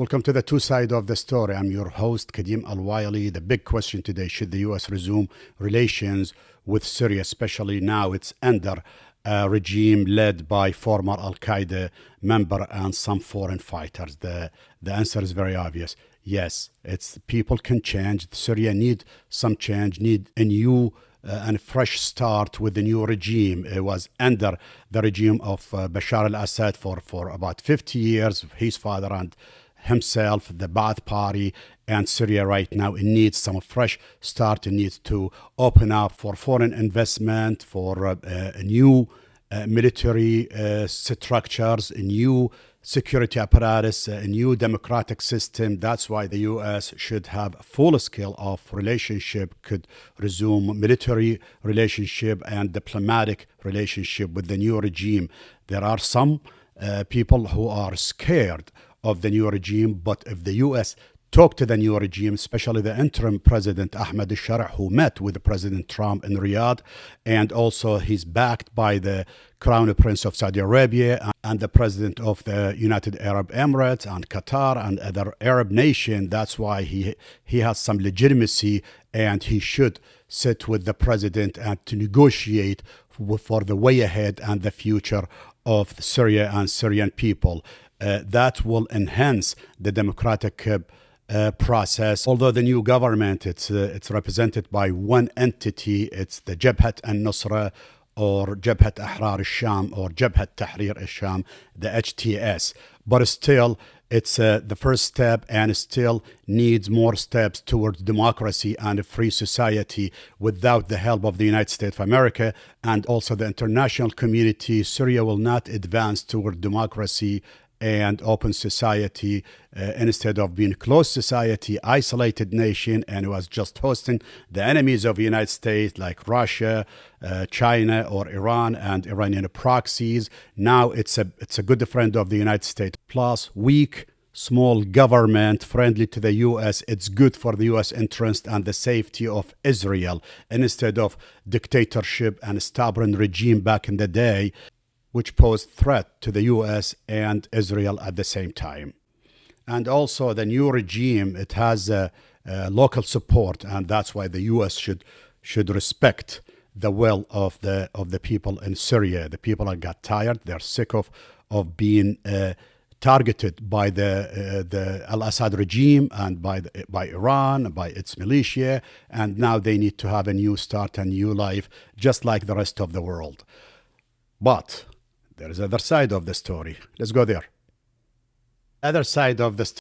Welcome to the two sides of the story. I'm your host, Kadim Al-Wiley. The big question today, should the U.S. resume relations with Syria, especially now it's under a regime led by former Al-Qaeda member and some foreign fighters? The answer is very obvious. Yes, it's people can change. Syria need some change, need a new and a fresh start with the new regime. It was under the regime of Bashar al-Assad for about 50 years, his father and himself, the Ba'ath Party, and Syria right now. It needs some fresh start. It needs to open up for foreign investment, for a new military structures, a new security apparatus, a new democratic system. That's why the U.S. should have full scale of relationship, could resume military relationship and diplomatic relationship with the new regime. There are some people who are scared of the new regime, but if the U.S. talk to the new regime, especially the interim president Ahmed al-Shara, who met with President Trump in Riyadh, and also he's backed by the Crown Prince of Saudi Arabia and the president of the United Arab Emirates and Qatar and other Arab nations. That's why he has some legitimacy, and he should sit with the president and to negotiate for the way ahead and the future of Syria and Syrian people. That will enhance the democratic process. Although the new government, it's represented by one entity, it's the Jabhat al-Nusra or Jabhat Ahrar al-Sham or Jabhat Tahrir al-Sham, the HTS. But still, it's the first step, and still needs more steps towards democracy and a free society. Without the help of the United States of America and also the international community, Syria will not advance toward democracy and open society. Instead of being closed society, isolated nation, and it was just hosting the enemies of the United States like Russia, China, or Iran and Iranian proxies. Now it's a good friend of the United States. Plus, weak, small government friendly to the U.S. It's good for the U.S. interest and the safety of Israel, instead of dictatorship and stubborn regime back in the day, which posed threat to the U.S. and Israel at the same time. And also the new regime, it has local support, and that's why the U.S. should respect the will of the people in Syria. The people have got tired. They're sick of being targeted by the al-Assad regime and by Iran, by its militia, and now they need to have a new start, a new life, just like the rest of the world. But there is other side of the story. Let's go there. Other side of the story.